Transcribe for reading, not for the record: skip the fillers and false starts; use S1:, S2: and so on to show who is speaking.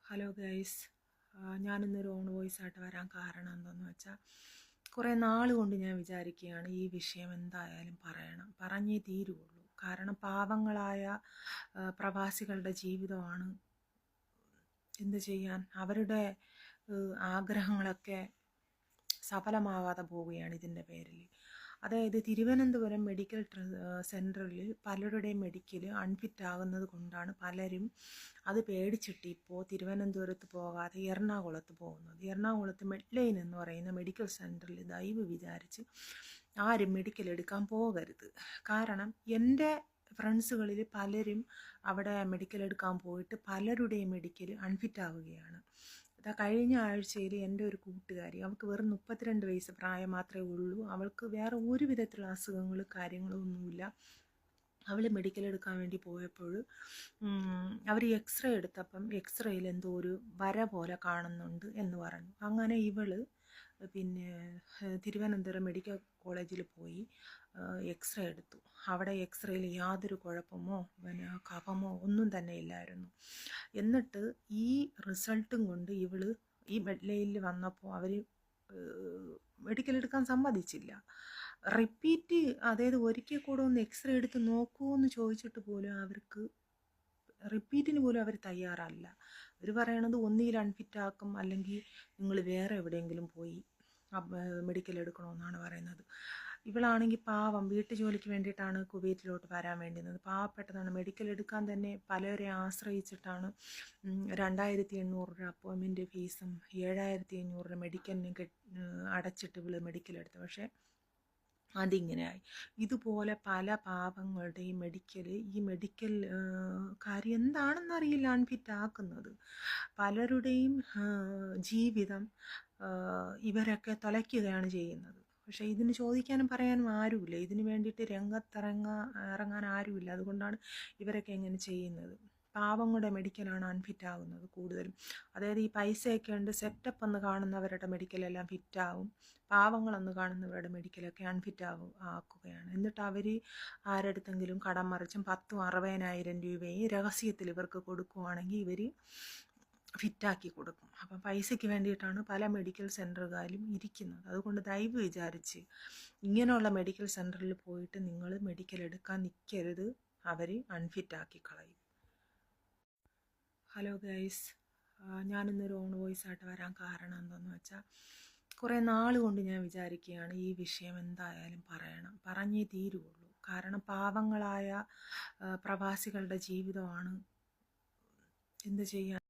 S1: Hello guys, ഞാനിന്നൊരു on voice ആയിട്ട് വരാൻ കാരണം എന്താണെന്ന് വെച്ചാൽ കുറേ നാൾ കൊണ്ട് ഞാൻ വിചാരിക്കുകയാണ് ഈ വിഷയം എന്തായാലും പറഞ്ഞേ തീരുള്ളൂ. കാരണം പാവങ്ങളായ പ്രവാസികളുടെ ജീവിതമാണ്. എന്ത് ചെയ്യാൻ, അവരുടെ ആഗ്രഹങ്ങളൊക്കെ സഫലമാവാതെ പോവുകയാണ് ഇതിൻ്റെ പേരിൽ. അതായത് തിരുവനന്തപുരം മെഡിക്കൽ സെൻറ്ററിൽ പലരുടെയും മെഡിക്കൽ അൺഫിറ്റ് ആകുന്നത് കൊണ്ടാണ് പലരും അത് പേടിച്ചിട്ട് ഇപ്പോൾ തിരുവനന്തപുരത്ത് പോകാതെ എറണാകുളത്ത് പോകുന്നത്. എറണാകുളത്ത് മെഡ്ലൈൻ എന്ന് പറയുന്ന മെഡിക്കൽ സെൻറ്ററിൽ ദയവ് വിചാരിച്ച് ആരും മെഡിക്കൽ എടുക്കാൻ പോകരുത്. കാരണം എൻ്റെ ഫ്രണ്ട്സുകളിൽ പലരും അവിടെ മെഡിക്കൽ എടുക്കാൻ പോയിട്ട് പലരുടെയും മെഡിക്കൽ അൺഫിറ്റ് ആവുകയാണ്. കഴിഞ്ഞ ആഴ്ചയിൽ എൻ്റെ ഒരു കൂട്ടുകാരി, അവൾക്ക് വെറും 32 വയസ്സ് പ്രായം മാത്രമേ ഉള്ളൂ. അവൾക്ക് വേറെ ഒരു വിധത്തിലുള്ള അസുഖങ്ങളും കാര്യങ്ങളും ഒന്നുമില്ല. അവൾ മെഡിക്കൽ എടുക്കാൻ വേണ്ടി പോയപ്പോൾ അവർ എക്സ്റേ എടുത്തപ്പം എക്സ്റേയിൽ എന്തോ ഒരു വര പോലെ കാണുന്നുണ്ട് എന്ന് പറഞ്ഞു. അങ്ങനെ ഇവൾ പിന്നെ തിരുവനന്തപുരം മെഡിക്കൽ കോളേജിൽ പോയി എക്സ്റേ എടുത്തു. അവിടെ എക്സ്റേയിൽ യാതൊരു കുഴപ്പമോ കഫമോ ഒന്നും തന്നെ ഇല്ലായിരുന്നു. എന്നിട്ട് ഈ റിസൾട്ടും കൊണ്ട് ഇവൾ ഈ മെഡ്ലൈനിൽ വന്നപ്പോൾ അവർ മെഡിക്കൽ എടുക്കാൻ സമ്മതിച്ചില്ല. റിപ്പീറ്റ്, അതായത് ഒരിക്കൽ കൂടെ ഒന്ന് എക്സ്റേ എടുത്ത് നോക്കുമോ എന്ന് ചോദിച്ചിട്ട് പോലും അവർക്ക് റിപ്പീറ്റിന് പോലും അവർ തയ്യാറല്ല. അവർ പറയണത് ഒന്നുകിൽ അൺഫിറ്റ് ആക്കും, അല്ലെങ്കിൽ നിങ്ങൾ വേറെ എവിടെയെങ്കിലും പോയി മെഡിക്കൽ എടുക്കണമെന്നാണ് പറയുന്നത്. ഇവളാണെങ്കിൽ പാവം വീട്ടു ജോലിക്ക് വേണ്ടിയിട്ടാണ് കുവൈറ്റിലോട്ട് വരാൻ വേണ്ടുന്നത്. പാവപ്പെട്ടതാണ്. മെഡിക്കൽ എടുക്കാൻ തന്നെ പലരെ ആശ്രയിച്ചിട്ടാണ് 2800 രൂപ അപ്പോയിൻമെൻറ്റ് ഫീസും 7500 രൂപ മെഡിക്കലിന് അടച്ചിട്ട് ഇവൾ മെഡിക്കൽ എടുത്തു. പക്ഷേ അതിങ്ങനെയായി. ഇതുപോലെ പല പാവങ്ങളുടെയും ഈ മെഡിക്കൽ കാര്യം എന്താണെന്നറിയില്ല അൺഫിറ്റ് ആക്കുന്നത്. പലരുടെയും ജീവിതം ഇവരൊക്കെ തുലയ്ക്കുകയാണ് ചെയ്യുന്നത്. പക്ഷേ ഇതിന് ചോദിക്കാനും പറയാനും ആരുമില്ല. ഇതിന് വേണ്ടിയിട്ട് ഇറങ്ങാൻ ആരുമില്ല. അതുകൊണ്ടാണ് ഇവരൊക്കെ എങ്ങനെ ചെയ്യുന്നത്. പാവങ്ങളുടെ മെഡിക്കലാണ് അൺഫിറ്റ് ആകുന്നത് കൂടുതലും. അതായത് ഈ പൈസയൊക്കെ ഉണ്ട്, സെറ്റപ്പ് എന്ന് കാണുന്നവരുടെ മെഡിക്കലെല്ലാം ഫിറ്റാവും. പാവങ്ങളെന്ന് കാണുന്നവരുടെ മെഡിക്കലൊക്കെ അൺഫിറ്റ് ആക്കുകയാണ്. എന്നിട്ട് അവർ ആരടുത്തെങ്കിലും കടം മറിച്ചും 10,000-60,000 രൂപയും രഹസ്യത്തിൽ ഇവർക്ക് കൊടുക്കുവാണെങ്കിൽ ഇവർ ഫിറ്റാക്കി കൊടുക്കും. അപ്പം പൈസയ്ക്ക് വേണ്ടിയിട്ടാണ് പല മെഡിക്കൽ സെൻറ്ററുകാരും ഇരിക്കുന്നത്. അതുകൊണ്ട് ദയവ് വിചാരിച്ച് ഇങ്ങനെയുള്ള മെഡിക്കൽ സെൻറ്ററിൽ പോയിട്ട് നിങ്ങൾ മെഡിക്കൽ എടുക്കാൻ നിൽക്കരുത്. അവർ അൺഫിറ്റാക്കി കളയും. ഹലോ ഗൈസ്, ഞാനിന്നൊരു ഓൺ വോയിസ് ആയിട്ട് വരാൻ കാരണം എന്താണെന്ന് വെച്ചാൽ കുറേ നാൾ കൊണ്ട് ഞാൻ വിചാരിക്കുകയാണ് ഈ വിഷയം എന്തായാലും പറഞ്ഞേ തീരുള്ളൂ. കാരണം പാവങ്ങളായ പ്രവാസികളുടെ ജീവിതമാണ്. എന്ത് ചെയ്യാൻ.